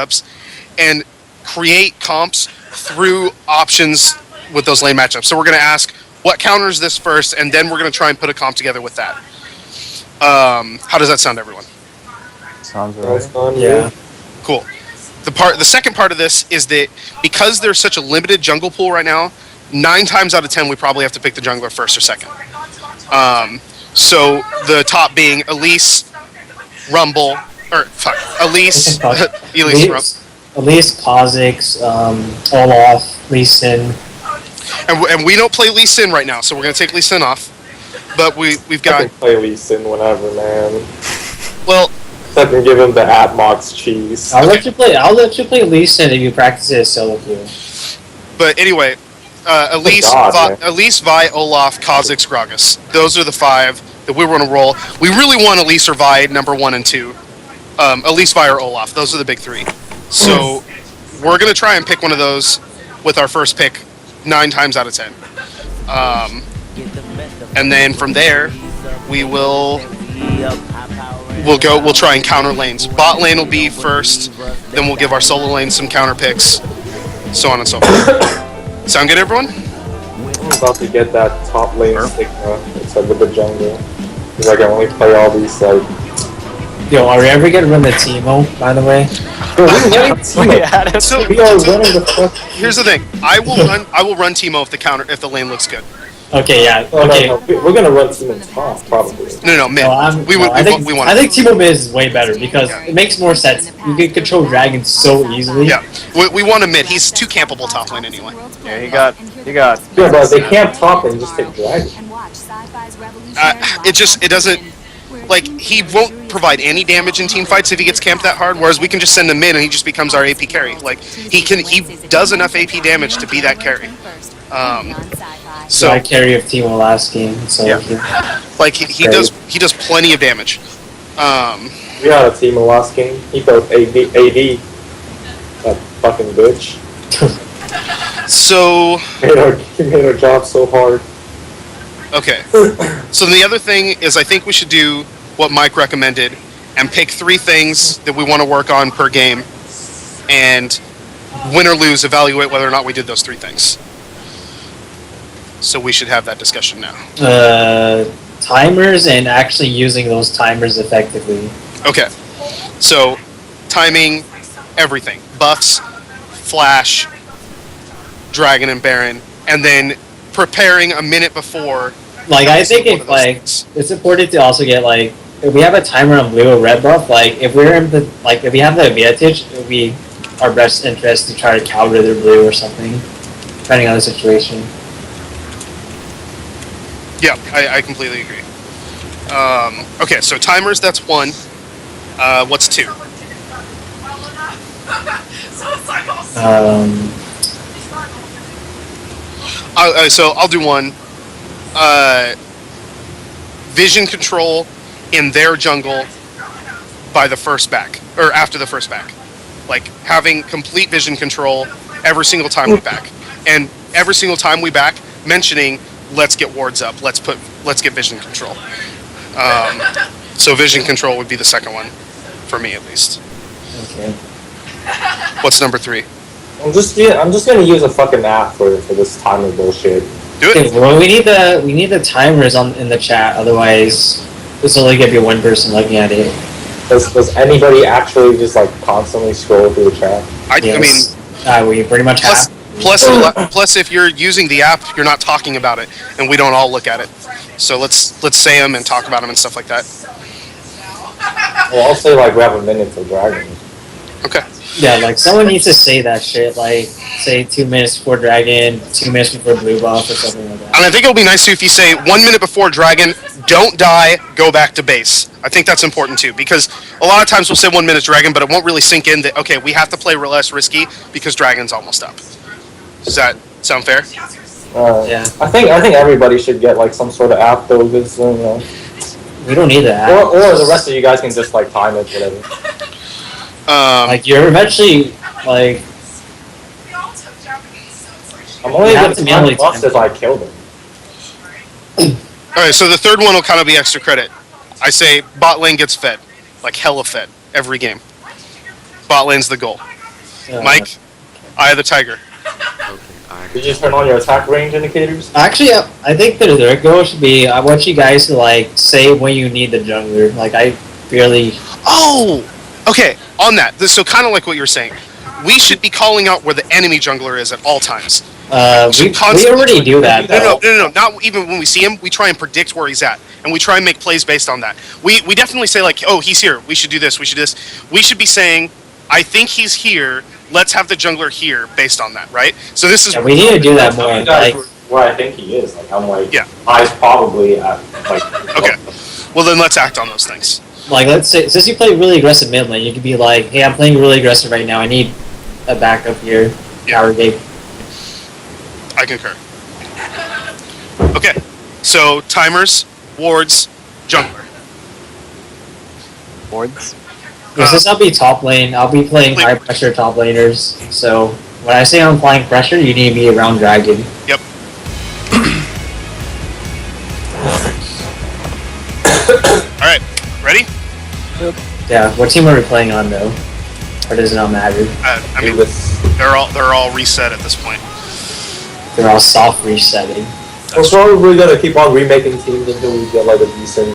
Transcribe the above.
matchups and create comps through options with those lane matchups. So we're going to ask what counters this first, and then we're going to try and put a comp together with that. How does that sound, everyone? Sounds right. Yeah. Cool. The second part of this is that because there's such a limited jungle pool right now, 9 times out of 10 we probably have to pick the jungler first or second. So the top being Elise, Rumble, Elise, Elise, Kha'Zix, Olaf, Lee Sin. And we don't play Lee Sin right now, so we're going to take Lee Sin off. But we've got... I can play Lee Sin whenever, man. Well... I can give him the Atmox cheese. I'll let you play Lee Sin if you practice it as solo queue. But anyway, Elise, Vi, Olaf, Kha'Zix, Gragas. Those are the 5 that we were going to roll. We really want Elise or Vi, number 1 and 2. Elise, Vi, or Olaf. Those are the big 3. So we're going to try and pick one of those with our first pick 9 times out of 10. And then from there, we'll try and counter lanes. Bot lane will be first, then we'll give our solo lane some counter picks, so on and so forth. Sound good, everyone? I'm about to get that top lane stigma instead of the jungle, because I can only play all these like. Yo, are we ever gonna run the Teemo, by the way? So here's the thing: I will run Teemo if the lane looks good. Okay, yeah. Okay, no. We're gonna run Teemo top probably. No, mid. I think Teemo mid is way better because it makes more sense. You can control dragons so easily. Yeah, we want a mid. He's too campable top lane anyway. Yeah, he got. Yeah, but they camp top and just take dragon. It doesn't. Like, he won't provide any damage in team fights if he gets camped that hard, whereas we can just send him in and he just becomes our AP carry. Like, he does enough AP damage to be that carry. So I carry of Teemo last game, so yeah. Like he does plenty of damage. We had a Teemo last game. He both AD. That fucking bitch. So he made our job so hard. Okay. So the other thing is, I think we should do what Mike recommended and pick 3 things that we want to work on per game, and win or lose, evaluate whether or not we did those 3 things. So we should have that discussion now. Timers and actually using those timers effectively. Okay. So, timing everything. Buffs, Flash, Dragon and Baron, and then preparing a minute before. Like, I think it's important to also get, like, if we have a timer on blue or red buff, like, if we have the advantage, it would be our best interest to try to counter their blue or something, depending on the situation. Yeah, I completely agree. Okay, so timers, that's 1. What's 2? So I'll do 1. Vision control in their jungle by the first back, or after the first back. Like, having complete vision control every single time we back. And every single time we back, mentioning, let's get wards up, let's get vision control. So vision control would be the second one, for me at least. Okay. What's number 3? I'm just gonna use a fucking app for this timer bullshit. Do it. Okay, well, we need the timers in the chat, otherwise this will only give you 1 person looking at it. Does anybody actually just like constantly scroll through the chat? I mean, we pretty much have. Plus, if you're using the app, you're not talking about it, and we don't all look at it. So let's say them and talk about them and stuff like that. Well, I'll say like we have a minute for Dragon. Okay. Yeah, like someone needs to say that shit. Like, say 2 minutes before Dragon, 2 minutes before blue buff, or something like that. And I think it'll be nice too if you say 1 minute before Dragon, don't die, go back to base. I think that's important too, because a lot of times we'll say 1 minute Dragon, but it won't really sink in that, okay, we have to play less risky because Dragon's almost up. Does that sound fair? Yeah. I think everybody should get like some sort of app though, because you know. We don't need that. Or the rest of you guys can just like time it, whatever. Like, you're eventually, like... I'm only going to time buffs if I kill them. Alright, so the third one will kind of be extra credit. I say bot lane gets fed. Like hella fed. Every game. bot lane's the goal. Mike, Eye of the Tiger. Did you turn on your attack range indicators? Actually, I think the third goal should be I want you guys to like say when you need the jungler. Like I barely. Oh, okay. On that, so kind of like what you're saying, we should be calling out where the enemy jungler is at all times. We already do that. No. Not even when we see him. We try and predict where he's at, and we try and make plays based on that. We definitely say like, oh, he's here. We should do this. We should do this. We should be saying, I think he's here. Let's have the jungler here based on that, right? So this is. Yeah, we need to do that more. Like, where I think he is. Like I'm like, yeah. I's probably at like. Okay. Well, then let's act on those things. Like, let's say since you play really aggressive mid lane, you could be like, hey, I'm playing really aggressive right now. I need a backup here. Tower gate. I concur. Okay. So timers, wards, jungler. Boards. Since I'll be top lane, I'll be playing high pressure top laners. So when I say I'm applying pressure, you need to be around dragon. Yep. All right. Ready? Yeah. What team are we playing on though? Or does it not matter? I mean, they're all reset at this point. They're all soft resetting. We're probably gonna keep on remaking teams until we get like a decent